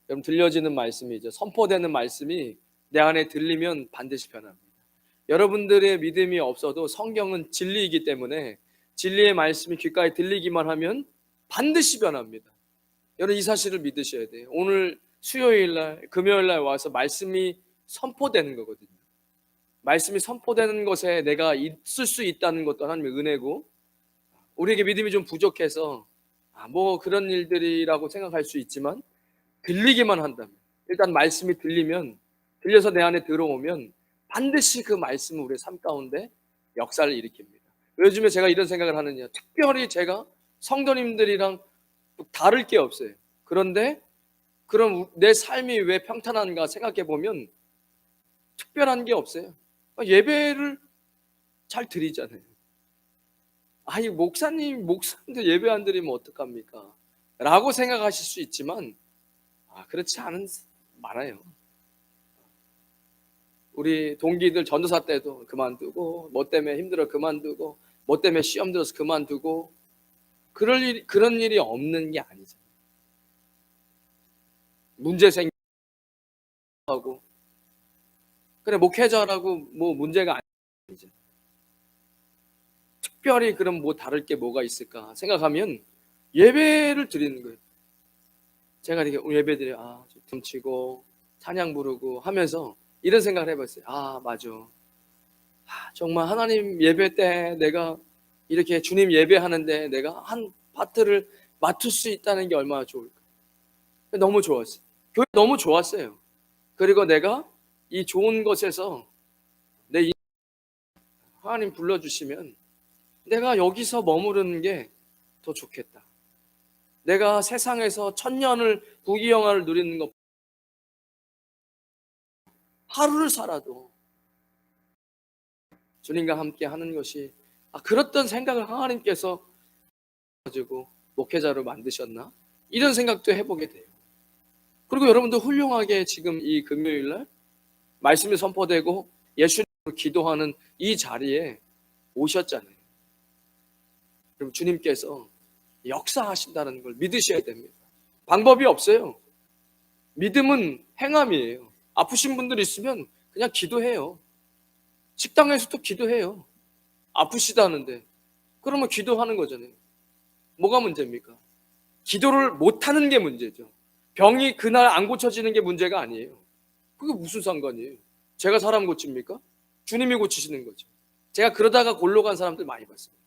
여러분, 들려지는 말씀이죠. 선포되는 말씀이 내 안에 들리면 반드시 변합니다. 여러분들의 믿음이 없어도 성경은 진리이기 때문에 진리의 말씀이 귓가에 들리기만 하면 반드시 변합니다. 여러분, 이 사실을 믿으셔야 돼요. 오늘 수요일날, 금요일날 와서 말씀이 선포되는 거거든요. 말씀이 선포되는 것에 내가 있을 수 있다는 것도 하나님의 은혜고, 우리에게 믿음이 좀 부족해서 뭐 그런 일들이라고 생각할 수 있지만, 들리기만 한다면, 일단 말씀이 들려서 내 안에 들어오면 반드시 그 말씀은 우리의 삶 가운데 역사를 일으킵니다. 요즘에 제가 이런 생각을 하느냐, 특별히 제가 성도님들이랑 다를 게 없어요. 그런데 그럼 내 삶이 왜 평탄한가 생각해 보면 특별한 게 없어요. 예배를 잘 드리잖아요. 이 목사님들 예배 안 드리면 어떡합니까? 라고 생각하실 수 있지만 그렇지 않은 많아요. 우리 동기들 전도사 때도 그만두고, 뭐 때문에 힘들어 그만두고, 뭐 때문에 시험 들어서 그만두고, 그런 일이 없는 게 아니잖아요. 문제 생기고, 그래 목회자라고 뭐 문제가 아니죠. 특별히 그럼 뭐 다를 게 뭐가 있을까 생각하면 예배를 드리는 거예요. 제가 이렇게 예배 드려 춤추고 찬양 부르고 하면서 이런 생각을 해봤어요. 맞아. 정말 하나님 예배 때 내가 이렇게 주님 예배하는데 내가 한 파트를 맡을 수 있다는 게 얼마나 좋을까. 너무 좋았어요. 교회 너무 좋았어요. 그리고 내가 이 좋은 것에서 하나님 불러주시면 내가 여기서 머무르는 게 더 좋겠다. 내가 세상에서 천년을 부귀영화를 누리는 것, 하루를 살아도 주님과 함께 하는 것이 그렇던 생각을 하나님께서 가지고 목회자로 만드셨나? 이런 생각도 해보게 돼요. 그리고 여러분도 훌륭하게 지금 이 금요일날 말씀이 선포되고 예수님으로 기도하는 이 자리에 오셨잖아요. 그럼 주님께서 역사하신다는 걸 믿으셔야 됩니다. 방법이 없어요. 믿음은 행함이에요. 아프신 분들 있으면 그냥 기도해요. 식당에서도 기도해요. 아프시다는데 그러면 기도하는 거잖아요. 뭐가 문제입니까? 기도를 못하는 게 문제죠. 병이 그날 안 고쳐지는 게 문제가 아니에요. 그게 무슨 상관이에요? 제가 사람 고칩니까? 주님이 고치시는 거죠. 제가 그러다가 골로 간 사람들 많이 봤습니다.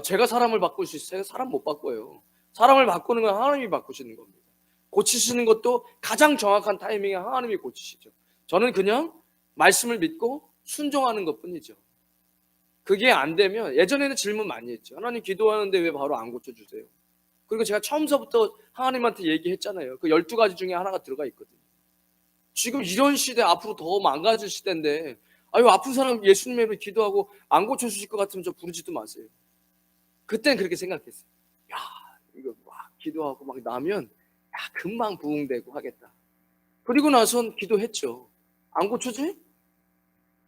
제가 사람을 바꿀 수 있어요? 사람 못 바꿔요. 사람을 바꾸는 건 하나님이 바꾸시는 겁니다. 고치시는 것도 가장 정확한 타이밍에 하나님이 고치시죠. 저는 그냥 말씀을 믿고 순종하는 것뿐이죠. 그게 안 되면, 예전에는 질문 많이 했죠. 하나님 기도하는데 왜 바로 안 고쳐주세요? 그리고 제가 처음서부터 하나님한테 얘기했잖아요. 그 12가지 중에 하나가 들어가 있거든요. 지금 이런 시대, 앞으로 더 망가질 시대인데 아픈 사람 예수님의 기도하고 안 고쳐주실 것 같으면 저 부르지도 마세요. 그때는 그렇게 생각했어요. 이거 막 기도하고 막 나면 금방 부흥되고 하겠다. 그리고 나선 기도했죠. 안 고쳐지?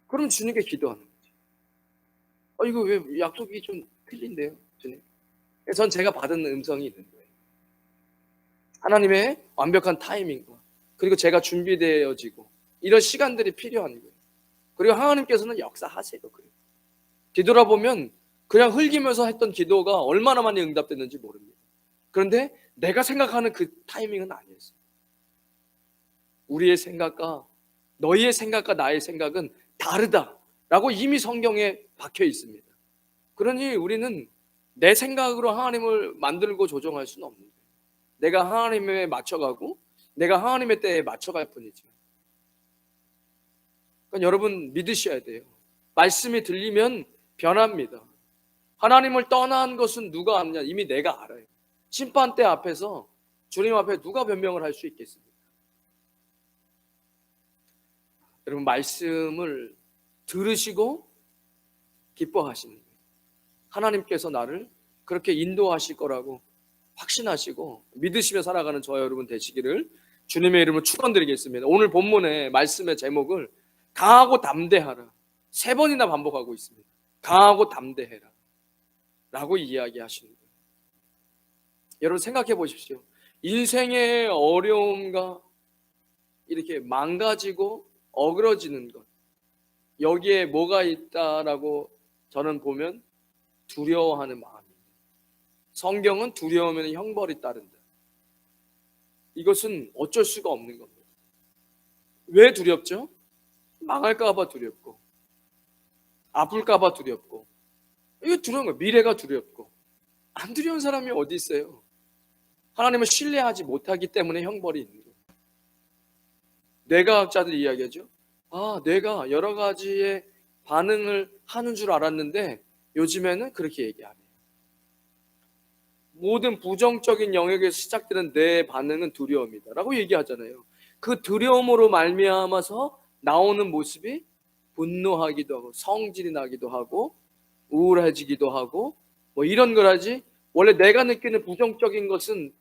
그럼 주님께 기도하는 거죠. 이거 왜 약속이 좀 틀린데요, 주님? 전 제가 받은 음성이 있는 거예요. 하나님의 완벽한 타이밍과 그리고 제가 준비되어지고 이런 시간들이 필요한 거예요. 그리고 하나님께서는 역사하세요. 그래요. 뒤돌아보면 그냥 흘기면서 했던 기도가 얼마나 많이 응답됐는지 모릅니다. 그런데 내가 생각하는 그 타이밍은 아니었어요. 우리의 생각과 너희의 생각과 나의 생각은 다르다라고 이미 성경에 박혀 있습니다. 그러니 우리는 내 생각으로 하나님을 만들고 조정할 수는 없는 거예요. 내가 하나님에 맞춰가고 내가 하나님의 때에 맞춰갈 뿐이죠. 그러니까 여러분 믿으셔야 돼요. 말씀이 들리면 변합니다. 하나님을 떠난 것은 누가 아느냐? 이미 내가 알아요. 심판대 앞에서 주님 앞에 누가 변명을 할 수 있겠습니까? 여러분 말씀을 들으시고 기뻐하시는 거예요. 하나님께서 나를 그렇게 인도하실 거라고 확신하시고 믿으시며 살아가는 저와 여러분 되시기를 주님의 이름으로 축원드리겠습니다. 오늘 본문의 말씀의 제목을 강하고 담대하라 3번이나 반복하고 있습니다. 강하고 담대해라 라고 이야기하시는 거예요. 여러분 생각해 보십시오. 인생의 어려움과 이렇게 망가지고 어그러지는 것, 여기에 뭐가 있다라고 저는 보면 두려워하는 마음입니다. 성경은 두려우면 형벌이 따른다. 이것은 어쩔 수가 없는 겁니다. 왜 두렵죠? 망할까 봐 두렵고, 아플까 봐 두렵고, 이게 두려운 거예요. 미래가 두렵고. 안 두려운 사람이 어디 있어요? 하나님을 신뢰하지 못하기 때문에 형벌이 있는 거예요. 뇌과학자들이 이야기하죠. 뇌가 여러 가지의 반응을 하는 줄 알았는데 요즘에는 그렇게 얘기 안 해요. 모든 부정적인 영역에서 시작되는 뇌의 반응은 두려움이다 라고 얘기하잖아요. 그 두려움으로 말미암아서 나오는 모습이 분노하기도 하고 성질이 나기도 하고 우울해지기도 하고 뭐 이런 거라지. 원래 내가 느끼는 부정적인 것은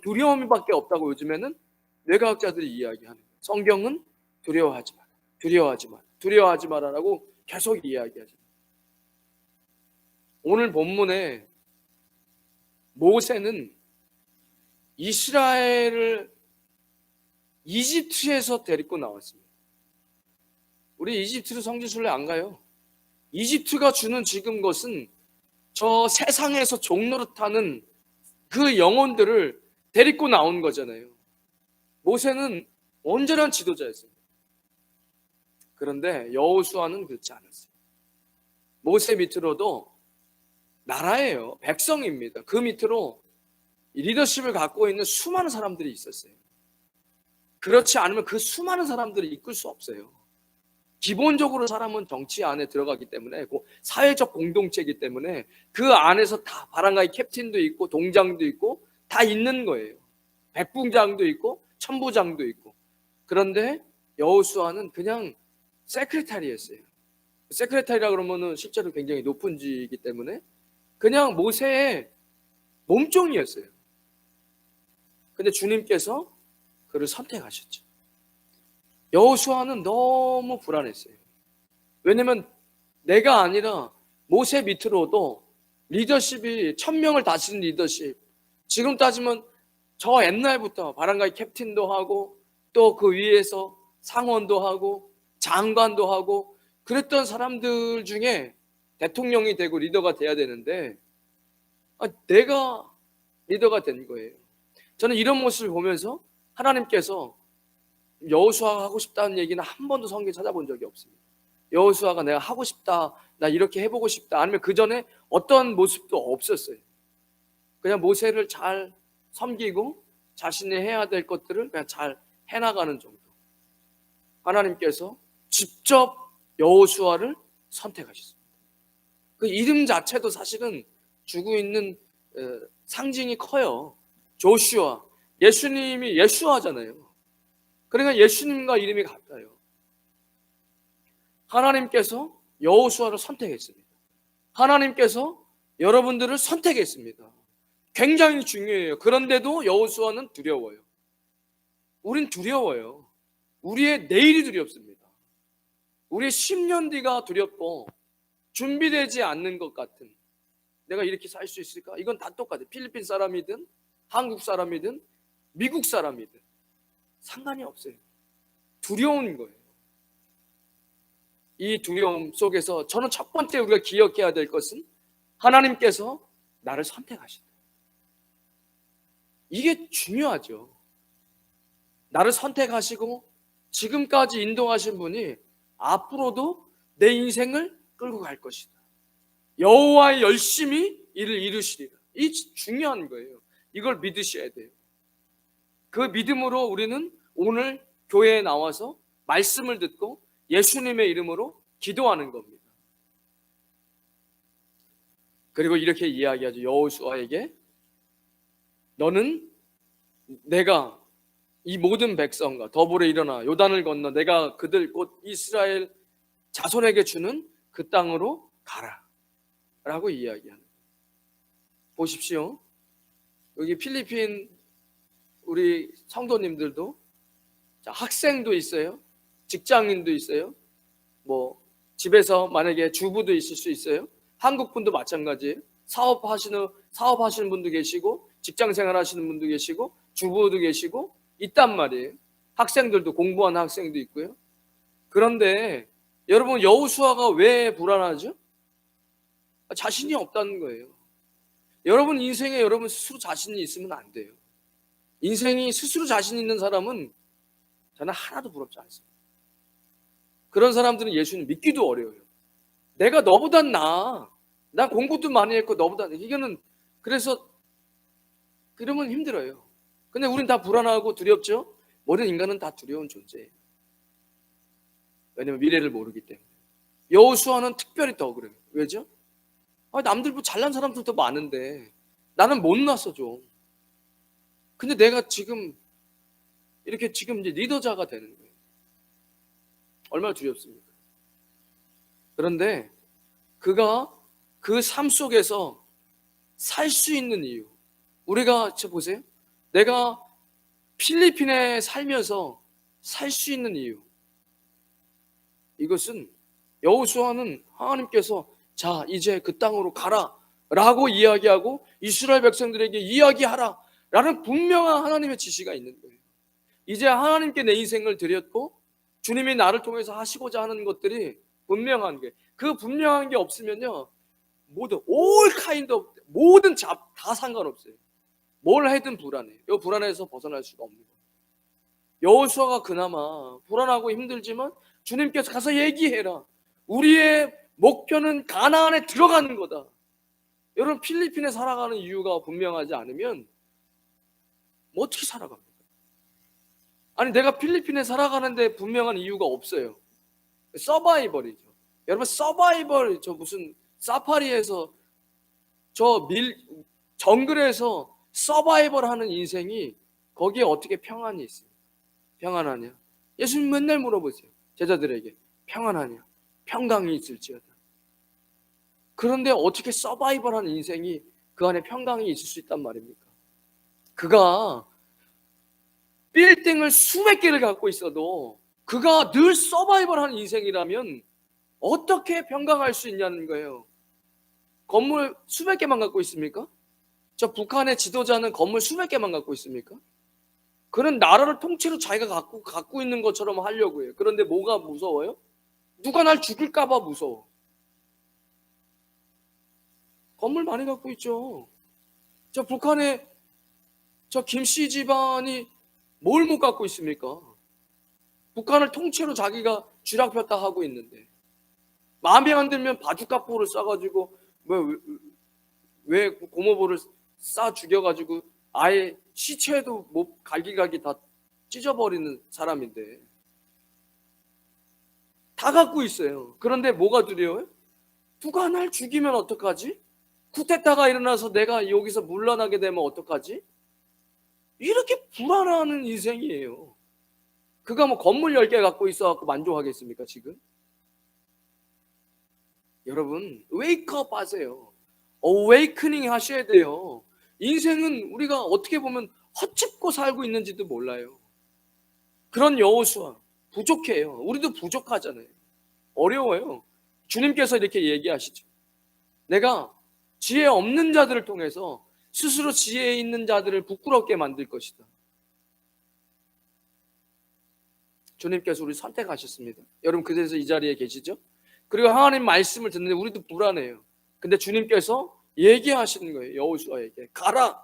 두려움밖에 없다고 요즘에는 뇌과학자들이 이야기하는 거예요. 성경은 두려워하지 마라, 두려워하지 마라, 두려워하지 마라라고 계속 이야기하죠. 오늘 본문에 모세는 이스라엘을 이집트에서 데리고 나왔습니다. 우리 이집트로 성지순례 안 가요. 이집트가 주는 지금 것은 저 세상에서 종노릇하는 그 영혼들을 데리고 나온 거잖아요. 모세는 온전한 지도자였습니다. 그런데 여호수아는 그렇지 않았어요. 모세 밑으로도 나라예요. 백성입니다. 그 밑으로 리더십을 갖고 있는 수많은 사람들이 있었어요. 그렇지 않으면 그 수많은 사람들을 이끌 수 없어요. 기본적으로 사람은 정치 안에 들어가기 때문에 사회적 공동체이기 때문에 그 안에서 다 바람가이 캡틴도 있고 동장도 있고 다 있는 거예요. 백부장도 있고 천부장도 있고. 그런데 여호수아는 그냥 세크레타리였어요. 세크레타리라 그러면은 실제로 굉장히 높은 직이기 때문에 그냥 모세의 몸종이었어요. 근데 주님께서 그를 선택하셨죠. 여호수아는 너무 불안했어요. 왜냐면 내가 아니라 모세 밑으로도 리더십이 1000명을 다스린 리더십, 지금 따지면 저 옛날부터 바람가이 캡틴도 하고 또 그 위에서 상원도 하고 장관도 하고 그랬던 사람들 중에 대통령이 되고 리더가 돼야 되는데 내가 리더가 된 거예요. 저는 이런 모습을 보면서 하나님께서 여호수아가 하고 싶다는 얘기는 한 번도 성경에 찾아본 적이 없습니다. 여호수아가 내가 하고 싶다, 나 이렇게 해보고 싶다, 아니면 그 전에 어떤 모습도 없었어요. 그냥 모세를 잘 섬기고 자신이 해야 될 것들을 그냥 잘 해나가는 정도. 하나님께서 직접 여호수아를 선택하셨습니다. 그 이름 자체도 사실은 주고 있는 상징이 커요. 조슈아, 예수님이 예수아잖아요. 그러니까 예수님과 이름이 같아요. 하나님께서 여호수아를 선택했습니다. 하나님께서 여러분들을 선택했습니다. 굉장히 중요해요. 그런데도 여호수아는 두려워요. 우린 두려워요. 우리의 내일이 두렵습니다. 우리의 10년 뒤가 두렵고 준비되지 않는 것 같은, 내가 이렇게 살 수 있을까? 이건 다 똑같아요. 필리핀 사람이든 한국 사람이든 미국 사람이든 상관이 없어요. 두려운 거예요. 이 두려움 속에서 저는 첫 번째 우리가 기억해야 될 것은 하나님께서 나를 선택하신다. 이게 중요하죠. 나를 선택하시고 지금까지 인도하신 분이 앞으로도 내 인생을 끌고 갈 것이다. 여호와의 열심히 이를 이루시리라. 이 중요한 거예요. 이걸 믿으셔야 돼요. 그 믿음으로 우리는 오늘 교회에 나와서 말씀을 듣고 예수님의 이름으로 기도하는 겁니다. 그리고 이렇게 이야기하죠. 여호수아에게 너는 내가 이 모든 백성과 더불어 일어나 요단을 건너 내가 그들 곧 이스라엘 자손에게 주는 그 땅으로 가라 라고 이야기하는 거예요. 보십시오. 여기 필리핀 우리 성도님들도 학생도 있어요. 직장인도 있어요. 뭐 집에서 만약에 주부도 있을 수 있어요. 한국 분도 마찬가지예요. 사업하시는 분도 계시고 직장 생활하시는 분도 계시고 주부도 계시고 있단 말이에요. 학생들도 공부하는 학생도 있고요. 그런데 여러분 여호수아가 왜 불안하죠? 자신이 없다는 거예요. 여러분 인생에 여러분 스스로 자신이 있으면 안 돼요. 인생이 스스로 자신 있는 사람은 저는 하나도 부럽지 않습니다. 그런 사람들은 예수님 믿기도 어려워요. 내가 너보단 나아. 난 공부도 많이 했고 너보다 이거는 그래서 그러면 힘들어요. 근데 우린 다 불안하고 두렵죠? 모든 인간은 다 두려운 존재예요. 왜냐면 미래를 모르기 때문에. 여호수아는 특별히 더 그래요. 왜죠? 남들 뭐 잘난 사람들도 많은데 나는 못났어 좀. 근데 내가 지금 이렇게 지금 이제 리더자가 되는 거예요. 얼마나 두렵습니까? 그런데 그가 그 삶 속에서 살 수 있는 이유. 우리가 보세요. 내가 필리핀에 살면서 살 수 있는 이유. 이것은 여호수아는 하나님께서 자 이제 그 땅으로 가라 라고 이야기하고 이스라엘 백성들에게 이야기하라 라는 분명한 하나님의 지시가 있는 거예요. 이제 하나님께 내 인생을 드렸고 주님이 나를 통해서 하시고자 하는 것들이 분명한 게, 그 분명한 게 없으면요 모든 all kind of 모든 다 상관없어요. 뭘 해든 불안해요. 이 불안에서 벗어날 수가 없는 거예요. 여호수아가 그나마 불안하고 힘들지만 주님께서 가서 얘기해라. 우리의 목표는 가나안에 들어가는 거다. 여러분 필리핀에 살아가는 이유가 분명하지 않으면 뭐 어떻게 살아갑니까? 아니 내가 필리핀에 살아가는데 분명한 이유가 없어요. 서바이벌이죠. 여러분 서바이벌 저 무슨 사파리에서 정글에서 서바이벌 하는 인생이 거기에 어떻게 평안이 있어요? 평안하냐? 예수님 맨날 물어보세요. 제자들에게 평안하냐? 평강이 있을지어다. 그런데 어떻게 서바이벌 하는 인생이 그 안에 평강이 있을 수 있단 말입니까? 그가 빌딩을 수백 개를 갖고 있어도 그가 늘 서바이벌 하는 인생이라면 어떻게 평강할 수 있냐는 거예요. 건물 수백 개만 갖고 있습니까? 저 북한의 지도자는 건물 수백 개만 갖고 있습니까? 그는 나라를 통째로 자기가 갖고 있는 것처럼 하려고 해요. 그런데 뭐가 무서워요? 누가 날 죽일까 봐 무서워. 건물 많이 갖고 있죠. 저 북한의 저 김씨 집안이 뭘 못 갖고 있습니까? 북한을 통째로 자기가 쥐락폈다 하고 있는데 마음에 안 들면 바주카포를 쏴가지고 왜 고모부를 쏴 죽여가지고 아예 시체도 못 갈기갈기 다 찢어버리는 사람인데 다 갖고 있어요. 그런데 뭐가 두려워요? 누가 날 죽이면 어떡하지? 쿠데타가 일어나서 내가 여기서 물러나게 되면 어떡하지? 이렇게 불안해하는 인생이에요. 그가 뭐 건물 10개 갖고 있어갖고 만족하겠습니까 지금? 여러분 웨이크업 하세요. 어웨이크닝 하셔야 돼요. 인생은 우리가 어떻게 보면 헛짚고 살고 있는지도 몰라요. 그런 여호수아 부족해요. 우리도 부족하잖아요. 어려워요. 주님께서 이렇게 얘기하시죠. 내가 지혜 없는 자들을 통해서 스스로 지혜 있는 자들을 부끄럽게 만들 것이다. 주님께서 우리 선택하셨습니다. 여러분 그래서 이 자리에 계시죠? 그리고 하나님 말씀을 듣는데 우리도 불안해요. 근데 주님께서 얘기하시는 거예요. 여호수아에게 가라.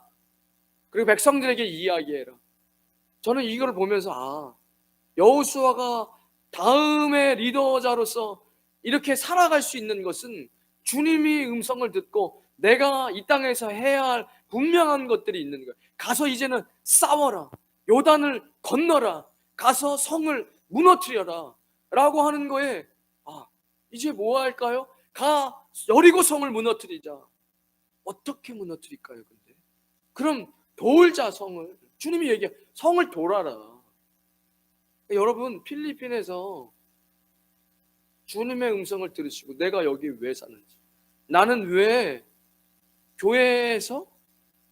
그리고 백성들에게 이야기해라. 저는 이걸 보면서 여호수아가 다음의 리더자로서 이렇게 살아갈 수 있는 것은 주님이 음성을 듣고 내가 이 땅에서 해야 할 분명한 것들이 있는 거예요. 가서 이제는 싸워라. 요단을 건너라. 가서 성을 무너뜨려라 라고 하는 거에 이제 뭐 할까요? 가 여리고 성을 무너뜨리자. 어떻게 무너뜨릴까요? 근데 그럼 돌자 성을. 주님이 얘기해 성을 돌아라. 여러분 필리핀에서 주님의 음성을 들으시고 내가 여기 왜 사는지, 나는 왜 교회에서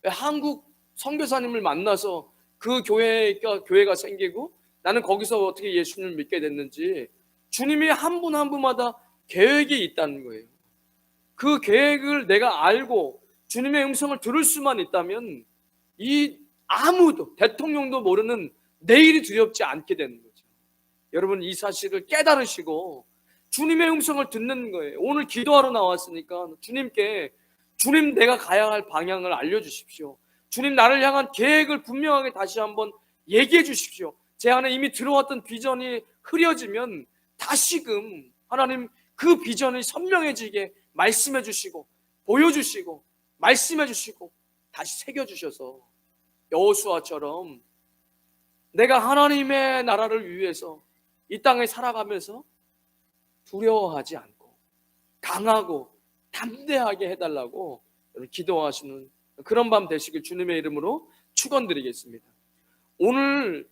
한국 선교사님을 만나서 그 교회가 생기고 나는 거기서 어떻게 예수님을 믿게 됐는지 주님이 한 분 한 분마다 계획이 있다는 거예요. 그 계획을 내가 알고 주님의 음성을 들을 수만 있다면 이 아무도, 대통령도 모르는 내일이 두렵지 않게 되는 거죠. 여러분, 이 사실을 깨달으시고 주님의 음성을 듣는 거예요. 오늘 기도하러 나왔으니까 주님께, 주님 내가 가야 할 방향을 알려주십시오. 주님 나를 향한 계획을 분명하게 다시 한번 얘기해 주십시오. 제 안에 이미 들어왔던 비전이 흐려지면 다시금 하나님 그 비전이 선명해지게 말씀해 주시고 보여주시고 말씀해 주시고 다시 새겨주셔서 여호수아처럼 내가 하나님의 나라를 위해서 이 땅에 살아가면서 두려워하지 않고 강하고 담대하게 해달라고 기도하시는 그런 밤 되시길 주님의 이름으로 축원드리겠습니다. 오늘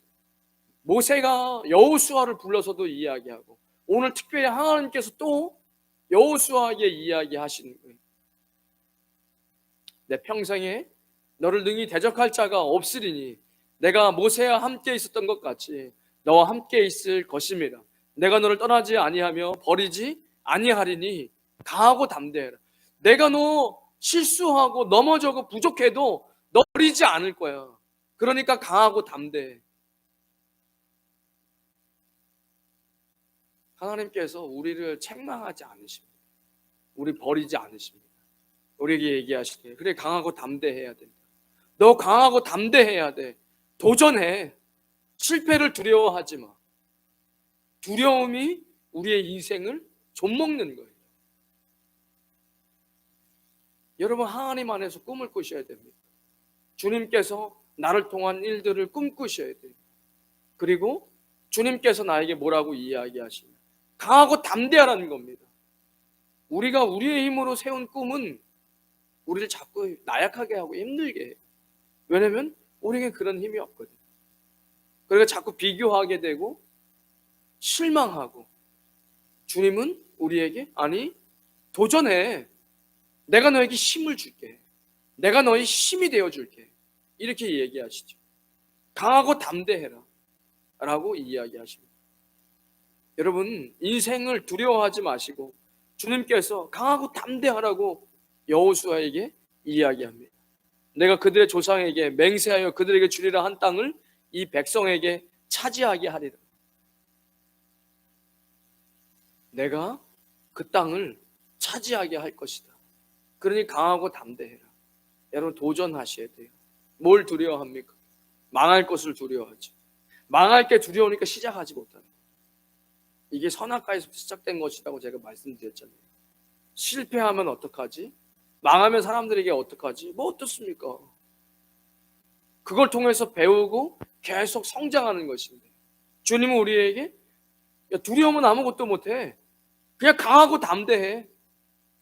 모세가 여호수아를 불러서도 이야기하고 오늘 특별히 하나님께서 또 여호수아에게 이야기하시는 거예요. 내 평생에 너를 능히 대적할 자가 없으리니 내가 모세와 함께 있었던 것 같이 너와 함께 있을 것임이라. 내가 너를 떠나지 아니하며 버리지 아니하리니 강하고 담대해라. 내가 너 실수하고 넘어져고 부족해도 너 버리지 않을 거야. 그러니까 강하고 담대해. 하나님께서 우리를 책망하지 않으십니다. 우리 버리지 않으십니다. 우리에게 얘기하시되 그래, 강하고 담대해야 된다. 너 강하고 담대해야 돼. 도전해. 실패를 두려워하지 마. 두려움이 우리의 인생을 좀먹는 거예요. 여러분, 하나님 안에서 꿈을 꾸셔야 됩니다. 주님께서 나를 통한 일들을 꿈꾸셔야 돼요. 그리고 주님께서 나에게 뭐라고 이야기하시냐, 강하고 담대하라는 겁니다. 우리가 우리의 힘으로 세운 꿈은 우리를 자꾸 나약하게 하고 힘들게 해요. 왜냐하면 우리에게 그런 힘이 없거든요. 그러니까 자꾸 비교하게 되고 실망하고, 주님은 우리에게 아니, 도전해. 내가 너에게 힘을 줄게. 내가 너의 힘이 되어줄게. 이렇게 얘기하시죠. 강하고 담대해라 라고 이야기하십니다. 여러분, 인생을 두려워하지 마시고 주님께서 강하고 담대하라고 여호수아에게 이야기합니다. 내가 그들의 조상에게 맹세하여 그들에게 주리라 한 땅을 이 백성에게 차지하게 하리라. 내가 그 땅을 차지하게 할 것이다. 그러니 강하고 담대해라. 여러분, 도전하셔야 돼요. 뭘 두려워합니까? 망할 것을 두려워하죠. 망할 게 두려우니까 시작하지 못하는 거예요. 이게 선악과에서 시작된 것이라고 제가 말씀드렸잖아요. 실패하면 어떡하지? 망하면 사람들에게 어떡하지? 뭐 어떻습니까? 그걸 통해서 배우고 계속 성장하는 것인데, 주님은 우리에게 두려움은 아무것도 못해. 그냥 강하고 담대해.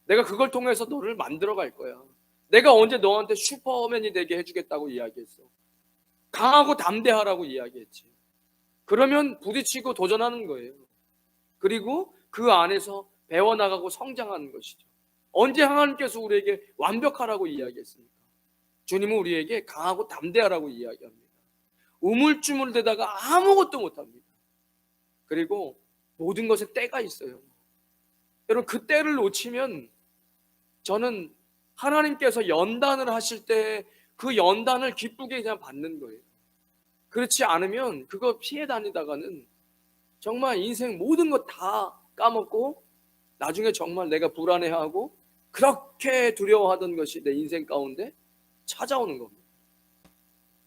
내가 그걸 통해서 너를 만들어 갈 거야. 내가 언제 너한테 슈퍼맨이 되게 해주겠다고 이야기했어. 강하고 담대하라고 이야기했지. 그러면 부딪히고 도전하는 거예요. 그리고 그 안에서 배워나가고 성장하는 것이죠. 언제 하나님께서 우리에게 완벽하라고 이야기했습니까? 주님은 우리에게 강하고 담대하라고 이야기합니다. 우물쭈물대다가 아무것도 못합니다. 그리고 모든 것에 때가 있어요. 여러분, 그 때를 놓치면, 저는 하나님께서 연단을 하실 때 그 연단을 기쁘게 그냥 받는 거예요. 그렇지 않으면 그거 피해 다니다가는 정말 인생 모든 것 다 까먹고 나중에 정말 내가 불안해하고 그렇게 두려워하던 것이 내 인생 가운데 찾아오는 겁니다.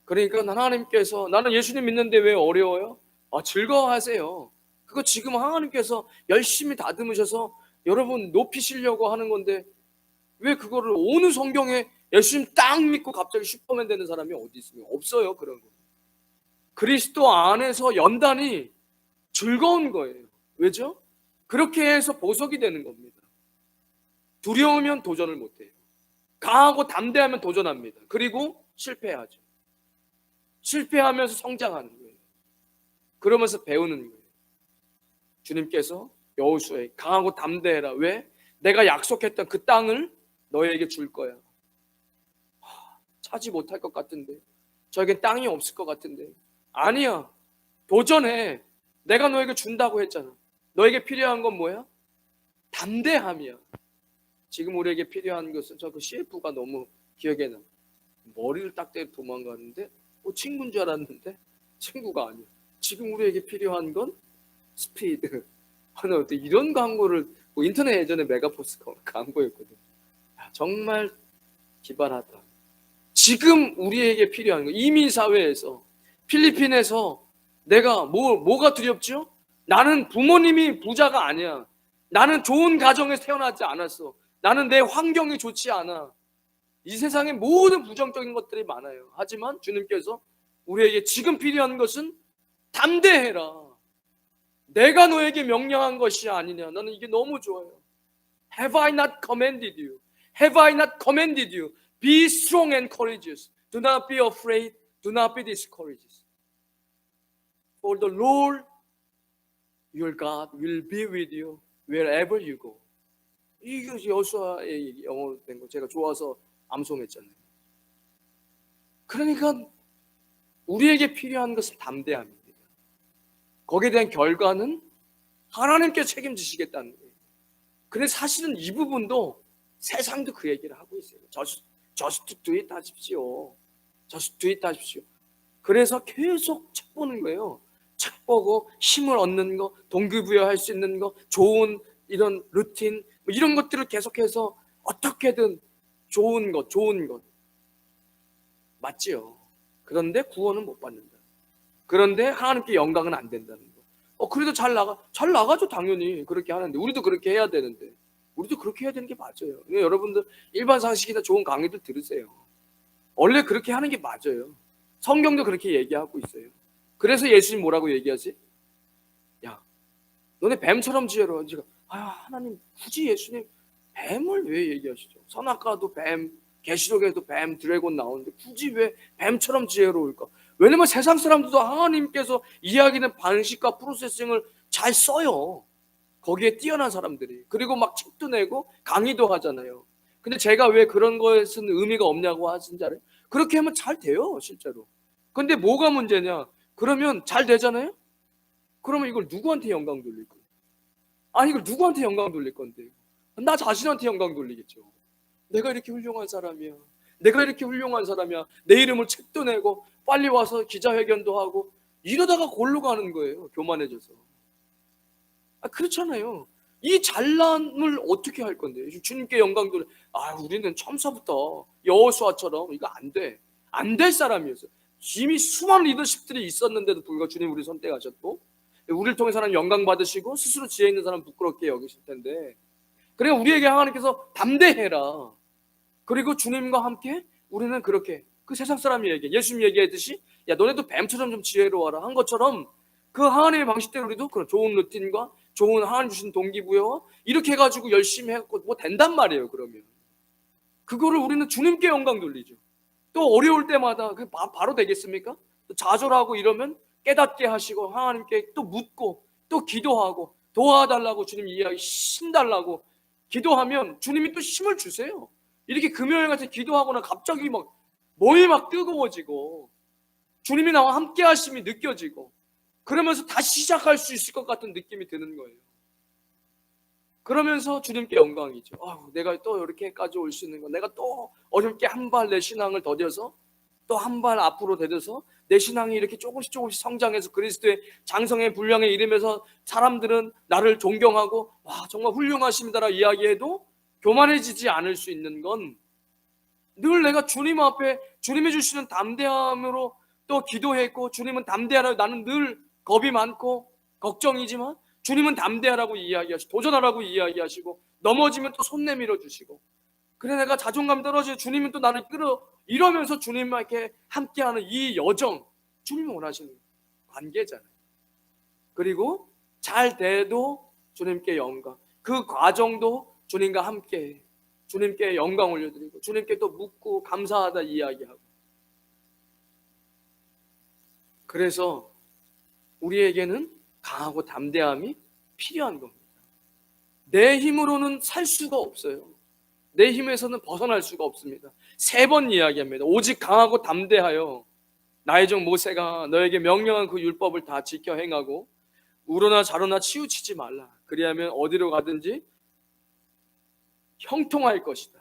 그러니까 하나님께서, 나는 예수님 믿는데 왜 어려워요? 즐거워하세요. 그거 지금 하나님께서 열심히 다듬으셔서 여러분 높이시려고 하는 건데, 왜 그거를 오는 성경에 예수님 딱 믿고 갑자기 슈퍼맨 되는 사람이 어디 있습니까? 없어요. 그런 거. 그리스도 안에서 연단이 즐거운 거예요. 왜죠? 그렇게 해서 보석이 되는 겁니다. 두려우면 도전을 못해요. 강하고 담대하면 도전합니다. 그리고 실패하죠. 실패하면서 성장하는 거예요. 그러면서 배우는 거예요. 주님께서 여호수아에게 강하고 담대해라. 왜? 내가 약속했던 그 땅을 너에게 줄 거야. 차지 못할 것 같은데, 저에겐 땅이 없을 것 같은데. 아니야, 도전해. 내가 너에게 준다고 했잖아. 너에게 필요한 건 뭐야? 담대함이야. 지금 우리에게 필요한 것은 저 그 CF가 너무 기억에 나. 머리를 딱 떼고 도망가는데 친구인 줄 알았는데 친구가 아니야. 지금 우리에게 필요한 건 스피드. 하나 이런 광고를 인터넷 예전에 메가포스 광고였거든. 정말 기발하다. 지금 우리에게 필요한 거, 이민 사회에서 필리핀에서 내가 뭐가 두렵죠? 나는 부모님이 부자가 아니야. 나는 좋은 가정에 태어나지 않았어. 나는 내 환경이 좋지 않아. 이 세상에 모든 부정적인 것들이 많아요. 하지만 주님께서 우리에게 지금 필요한 것은 담대해라. 내가 너에게 명령한 것이 아니냐. 나는 이게 너무 좋아요. Have I not commanded you? Have I not commanded you? Be strong and courageous. Do not be afraid. Do not be discouraged. For the Lord your God will be with you wherever you go. 이것이 여호수아의 영어로 된 거 제가 좋아서 암송했잖아요. 그러니까 우리에게 필요한 것은 담대함입니다. 거기에 대한 결과는 하나님께 책임지시겠다는 거예요. 근데 사실은 이 부분도 세상도 그 얘기를 하고 있어요. Just do it 하십시오. Just do it 하십시오. 그래서 계속 책 보는 거예요. 책 보고 힘을 얻는 거, 동기부여할 수 있는 거, 좋은 이런 루틴 이런 것들을 계속해서 어떻게든 좋은 것 맞지요. 그런데 구원은 못 받는다. 그런데 하나님께 영광은 안 된다는 거. 그래도 잘 나가죠. 당연히 그렇게 하는데 우리도 그렇게 해야 되는데 우리도 그렇게 해야 되는 게 맞아요. 여러분들 일반 상식이나 좋은 강의들 들으세요. 원래 그렇게 하는 게 맞아요. 성경도 그렇게 얘기하고 있어요. 그래서 예수님 뭐라고 얘기하지? 야, 너네 뱀처럼 지혜로워. 하나님 굳이 예수님 뱀을 왜 얘기하시죠? 선악과도 뱀, 계시록에도 뱀, 드래곤 나오는데 굳이 왜 뱀처럼 지혜로울까? 왜냐면 세상 사람들도 하나님께서 이야기하는 방식과 프로세싱을 잘 써요. 거기에 뛰어난 사람들이. 그리고 막 책도 내고 강의도 하잖아요. 근데 제가 왜 그런 것은 의미가 없냐고 하신지 알아요? 그렇게 하면 잘 돼요, 실제로. 근데 뭐가 문제냐? 그러면 잘 되잖아요? 그러면 이걸 누구한테 영광 돌릴 거예요? 아니, 이걸 누구한테 영광 돌릴 건데? 나 자신한테 영광 돌리겠죠. 내가 이렇게 훌륭한 사람이야. 내가 이렇게 훌륭한 사람이야. 내 이름을 책도 내고 빨리 와서 기자회견도 하고 이러다가 골로 가는 거예요. 교만해져서. 그렇잖아요. 이 잘남을 어떻게 할 건데? 주님께 영광 돌려. 우리는 처음서부터 여호수아처럼 이거 안 돼. 안 될 사람이었어요. 이미 수많은 리더십들이 있었는데도 불구하고 주님 우리 선택하셨고 우리를 통해 사람 영광 받으시고 스스로 지혜 있는 사람 부끄럽게 여기실 텐데 그러니까 우리에게 하나님께서 담대해라. 그리고 주님과 함께 우리는 그렇게 그 세상 사람이 예수님 얘기했듯이 야 너네도 뱀처럼 좀 지혜로워라 한 것처럼 그 하나님의 방식대로 우리도 그런 좋은 루틴과 좋은 하나님 주신 동기부여와 이렇게 해가지고 열심히 해갖고 뭐 된단 말이에요. 그러면 그거를 우리는 주님께 영광 돌리죠. 또 어려울 때마다 그 바로 되겠습니까? 또 좌절하고 이러면 깨닫게 하시고 하나님께 또 묻고 또 기도하고 도와달라고 주님 이야기 힘 달라고 기도하면 주님이 또 힘을 주세요. 이렇게 금요일 같이 기도하거나 갑자기 막 몸이 막 뜨거워지고 주님이 나와 함께 하심이 느껴지고 그러면서 다시 시작할 수 있을 것 같은 느낌이 드는 거예요. 그러면서 주님께 영광이죠. 내가 또 이렇게까지 올 수 있는 거, 내가 또 어렵게 한 발 내 신앙을 더뎌서 또 한 발 앞으로 대돼서 내 신앙이 이렇게 조금씩 성장해서 그리스도의 장성의 분량에 이르면서 사람들은 나를 존경하고 와 정말 훌륭하십니다라 이야기해도 교만해지지 않을 수 있는 건 늘 내가 주님 앞에 주님이 주시는 담대함으로 또 기도했고 주님은 담대하라고 나는 늘 겁이 많고 걱정이지만 주님은 담대하라고 이야기하시고 도전하라고 이야기하시고 넘어지면 또 손 내밀어 주시고 그래 내가 자존감 떨어지고 주님은 또 나를 끌어 이러면서 주님과 이렇게 함께하는 이 여정 주님이 원하시는 관계잖아요. 그리고 잘 돼도 주님께 영광 그 과정도 주님과 함께 주님께 영광 올려드리고 주님께 또 묻고 감사하다 이야기하고 그래서 우리에게는 강하고 담대함이 필요한 겁니다. 내 힘으로는 살 수가 없어요. 내 힘에서는 벗어날 수가 없습니다. 3번 이야기합니다. 오직 강하고 담대하여 나의 종 모세가 너에게 명령한 그 율법을 다 지켜 행하고 우로나 자로나 치우치지 말라. 그리하면 어디로 가든지 형통할 것이다.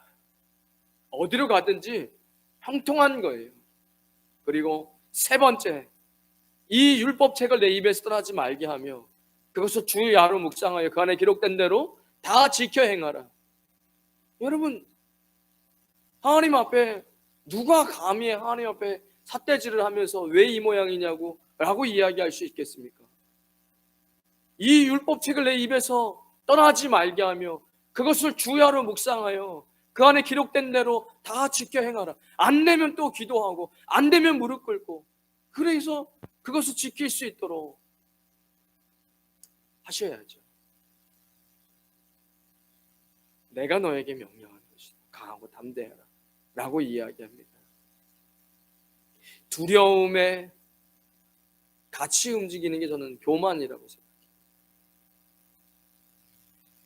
어디로 가든지 형통한 거예요. 그리고 세 번째, 이 율법책을 내 입에서 떠나지 말게 하며 그것을 주의 야로 묵상하여 그 안에 기록된 대로 다 지켜 행하라. 여러분, 하나님 앞에 누가 감히 하나님 앞에 삿대질을 하면서 왜 이 모양이냐고 라고 이야기할 수 있겠습니까? 이 율법책을 내 입에서 떠나지 말게 하며 그것을 주야로 묵상하여 그 안에 기록된 대로 다 지켜 행하라. 안 되면 또 기도하고 안 되면 무릎 꿇고, 그래서 그것을 지킬 수 있도록 하셔야죠. 내가 너에게 명령하는 것이다. 강하고 담대하라 라고 이야기합니다. 두려움에 같이 움직이는 게 저는 교만이라고 생각해요.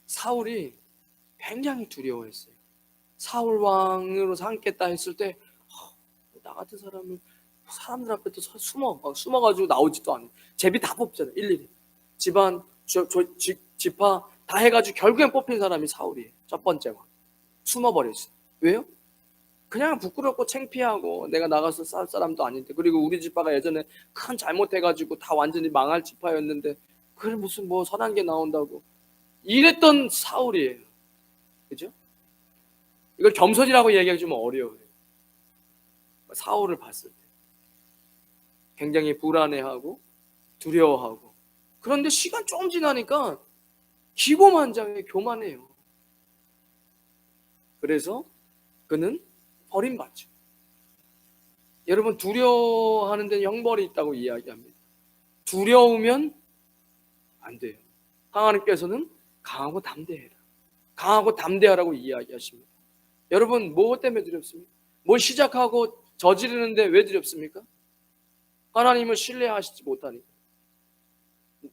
사울이 굉장히 두려워했어요. 사울 왕으로 삼겠다 했을 때 나 같은 사람은 사람들 앞에 또 숨어가지고 나오지도 않아요. 제비 다 뽑잖아요. 일일이 집안 지파 다 해가지고 결국엔 뽑힌 사람이 사울이에요. 첫 번째 왕. 숨어버렸어요. 왜요? 그냥 부끄럽고 창피하고 내가 나가서 쌀 사람도 아닌데, 그리고 우리 지파가 예전에 큰 잘못해가지고 다 완전히 망할 지파였는데 그래 무슨 뭐 선한 게 나온다고 이랬던 사울이에요. 그죠? 이걸 겸손이라고 얘기하기 좀 어려워요. 사울을 봤을 때 굉장히 불안해하고 두려워하고, 그런데 시간 좀 지나니까 기고만장해, 교만해요. 그래서 그는 버림받죠. 여러분, 두려워하는 데는 형벌이 있다고 이야기합니다. 두려우면 안 돼요. 하나님께서는 강하고 담대해라, 강하고 담대하라고 이야기하십니다. 여러분, 뭐 때문에 두렵습니까? 뭘 시작하고 저지르는데 왜 두렵습니까? 하나님을 신뢰하시지 못하니까.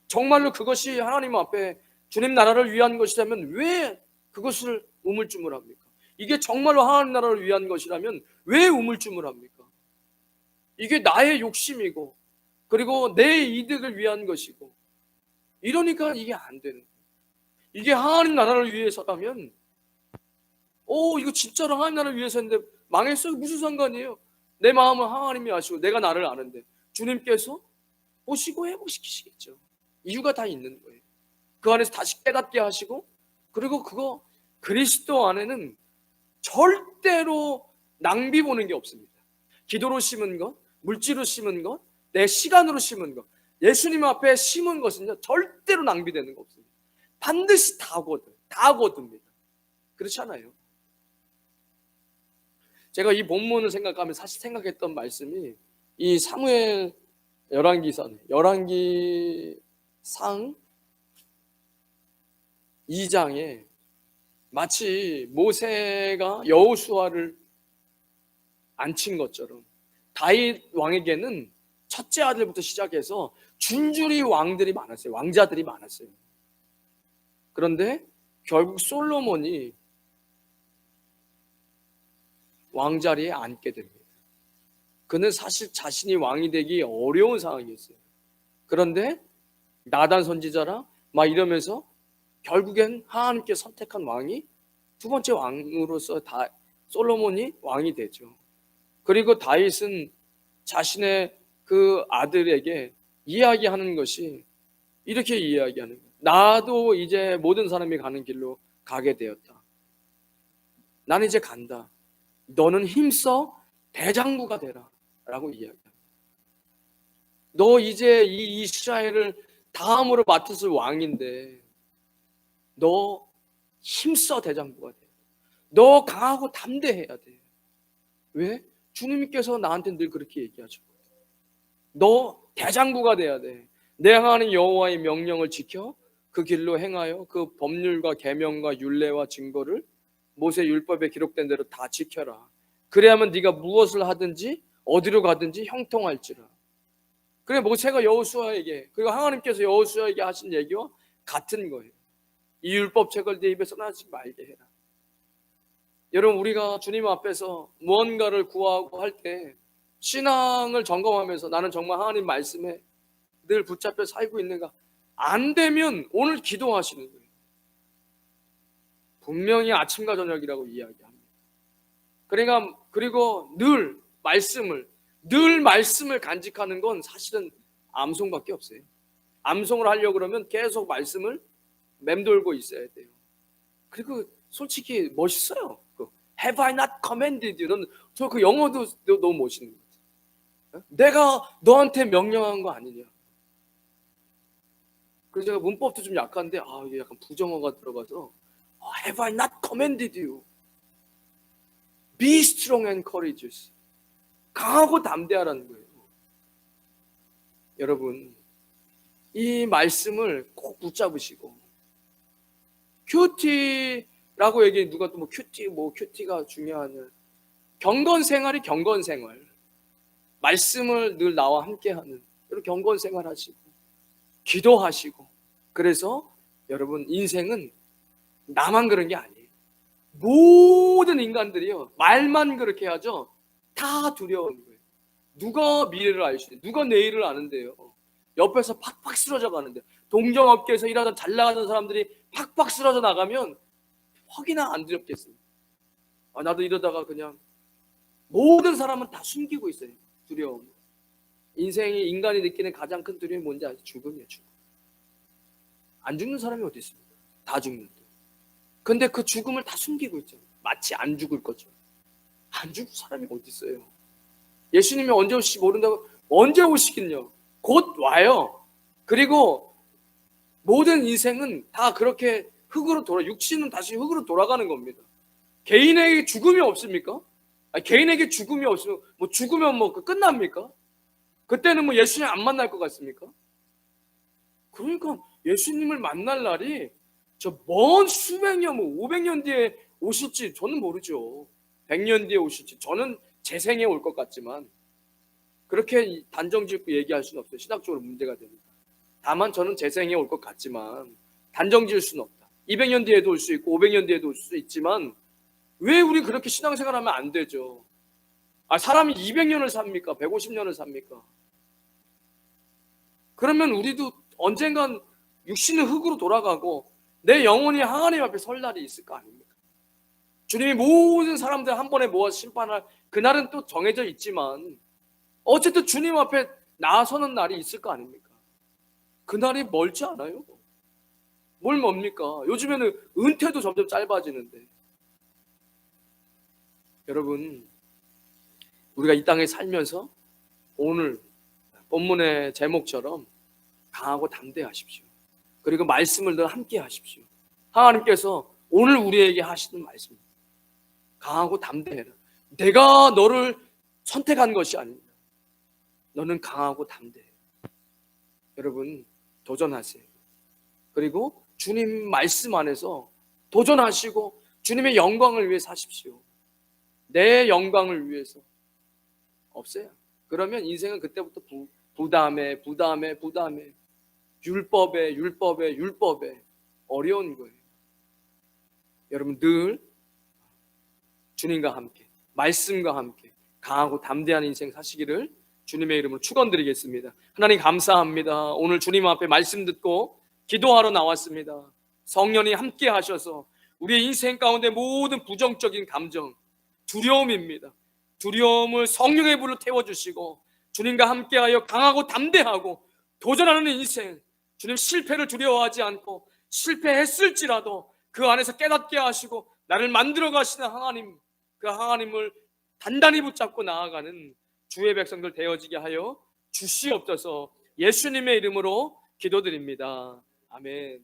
정말로 그것이 하나님 앞에 주님 나라를 위한 것이라면 왜 그것을 우물쭈물합니까? 이게 정말로 하나님 나라를 위한 것이라면 왜 우물쭈물합니까? 이게 나의 욕심이고 그리고 내 이득을 위한 것이고, 이러니까 이게 안 되는 거예요. 이게 하나님 나라를 위해서라면 이거 진짜로 하나님 나라를 위해서인데 망했어요? 무슨 상관이에요? 내 마음은 하나님이 아시고 내가 나를 아는데 주님께서 보시고 회복시키시겠죠. 이유가 다 있는 거예요. 그 안에서 다시 깨닫게 하시고, 그리고 그거 그리스도 안에는 절대로 낭비 보는 게 없습니다. 기도로 심은 것, 물질로 심은 것, 내 시간으로 심은 것, 예수님 앞에 심은 것은요 절대로 낭비되는 거 없습니다. 반드시 다 거둡니다. 그렇지 않아요? 제가 이 본문을 생각하면 사실 생각했던 말씀이 이 사무엘 열왕기상 2장에 마치 모세가 여호수아를 앉힌 것처럼 다윗 왕에게는 첫째 아들부터 시작해서 줄줄이 왕들이 많았어요. 왕자들이 많았어요. 그런데 결국 솔로몬이 왕자리에 앉게 됩니다. 그는 사실 자신이 왕이 되기 어려운 상황이었어요. 그런데 나단 선지자라 막 이러면서 결국엔 하나님께 선택한 왕이 두 번째 왕으로서 솔로몬이 왕이 되죠. 그리고 다윗은 자신의 그 아들에게 이야기하는 것이 이렇게 이야기하는 거예요. 나도 이제 모든 사람이 가는 길로 가게 되었다. 나는 이제 간다. 너는 힘써 대장부가 되라 라고 이야기합니다. 너 이제 이 이스라엘을 다음으로 맡았을 왕인데 너 힘써 대장부가 돼. 너 강하고 담대해야 돼. 왜? 주님께서 나한테 늘 그렇게 얘기하셨거든. 너 대장부가 돼야 돼. 내 하나님 여호와의 명령을 지켜 그 길로 행하여 그 법률과 계명과 율례와 증거를 모세 율법에 기록된 대로 다 지켜라. 그래야만 네가 무엇을 하든지 어디로 가든지 형통할지라. 그래, 모세가 여호수아에게, 그리고 하나님께서 여호수아에게 하신 얘기와 같은 거예요. 이 율법책을 네 입에 써나지 말게 해라. 여러분, 우리가 주님 앞에서 무언가를 구하고 할 때 신앙을 점검하면서 나는 정말 하나님 말씀에 늘 붙잡혀 살고 있는가? 안 되면 오늘 기도하시는 거예요. 분명히 아침과 저녁이라고 이야기합니다. 그러니까 그리고 늘 말씀을 간직하는 건 사실은 암송밖에 없어요. 암송을 하려고 그러면 계속 말씀을 맴돌고 있어야 돼요. 그리고 솔직히 멋있어요. Have I not commanded you? 저 그 영어도 너무 멋있는 것 같아요. 내가 너한테 명령한 거 아니냐. 그래서 제가 문법도 좀 약한데 이게 약간 부정어가 들어가서 Have I not commanded you? Be strong and courageous. 강하고 담대하라는 거예요. 여러분, 이 말씀을 꼭 붙잡으시고, 큐티라고 얘기해. 누가 또 큐티가 중요하냐. 경건생활이 경건생활. 말씀을 늘 나와 함께하는 이런 경건생활 하시고 기도하시고. 그래서 여러분, 인생은 나만 그런 게 아니에요. 모든 인간들이요, 말만 그렇게 하죠. 다 두려운 거예요. 누가 미래를 알 수 있어요? 누가 내일을 아는데요? 옆에서 팍팍 쓰러져 가는데, 동종업계에서 일하던 잘 나가는 사람들이 팍팍 쓰러져 나가면 혹이나 안 두렵겠습니까? 나도 이러다가 그냥. 모든 사람은 다 숨기고 있어요. 두려움. 인생이 인간이 느끼는 가장 큰 두려움이 뭔지 아세요? 죽음이에요. 죽음. 안 죽는 사람이 어디 있습니까? 다 죽는데. 근데 그 죽음을 다 숨기고 있잖아요. 마치 안 죽을 것처럼. 안 죽을 사람이 어디 있어요? 예수님이 언제 오실지 모른다고. 언제 오시긴요? 곧 와요. 그리고 모든 인생은 다 그렇게 흙으로 육신은 다시 흙으로 돌아가는 겁니다. 개인에게 죽음이 없습니까? 개인에게 죽음이 없으면 죽으면 끝납니까? 그때는 예수님 안 만날 것 같습니까? 그러니까 예수님을 만날 날이 저 먼 수백 년, 500년 뒤에 오실지 저는 모르죠. 100년 뒤에 오실지. 저는 제 생에 올 것 같지만 그렇게 단정짓고 얘기할 수는 없어요. 신학적으로 문제가 됩니다. 다만 저는 제 생에 올 것 같지만 단정지을 수는 없다. 200년 뒤에도 올 수 있고 500년 뒤에도 올 수 있지만 왜 우리 그렇게 신앙생활하면 안 되죠? 사람이 200년을 삽니까? 150년을 삽니까? 그러면 우리도 언젠간 육신은 흙으로 돌아가고 내 영혼이 하나님 앞에 설 날이 있을 거 아닙니까? 주님이 모든 사람들 한 번에 모아서 심판할 그날은 또 정해져 있지만 어쨌든 주님 앞에 나서는 날이 있을 거 아닙니까? 그날이 멀지 않아요. 뭘 뭡니까? 요즘에는 은퇴도 점점 짧아지는데. 여러분, 우리가 이 땅에 살면서 오늘 본문의 제목처럼 강하고 담대하십시오. 그리고 말씀을 늘 함께 하십시오. 하나님께서 오늘 우리에게 하시는 말씀입니다. 강하고 담대해라. 내가 너를 선택한 것이 아닙니다. 너는 강하고 담대해. 여러분, 도전하세요. 그리고 주님 말씀 안에서 도전하시고 주님의 영광을 위해 사십시오. 내 영광을 위해서 없어요. 그러면 인생은 그때부터 부담에 율법에 어려운 거예요. 여러분, 늘 주님과 함께 말씀과 함께 강하고 담대한 인생 사시기를 주님의 이름으로 축원드리겠습니다. 하나님 감사합니다. 오늘 주님 앞에 말씀 듣고 기도하러 나왔습니다. 성령이 함께 하셔서 우리의 인생 가운데 모든 부정적인 감정, 두려움입니다. 두려움을 성령의 불로 태워주시고 주님과 함께하여 강하고 담대하고 도전하는 인생, 주님 실패를 두려워하지 않고 실패했을지라도 그 안에서 깨닫게 하시고 나를 만들어 가시는 하나님, 그 하나님을 단단히 붙잡고 나아가는 주의 백성들 되어지게 하여 주시옵소서. 예수님의 이름으로 기도드립니다. 아멘.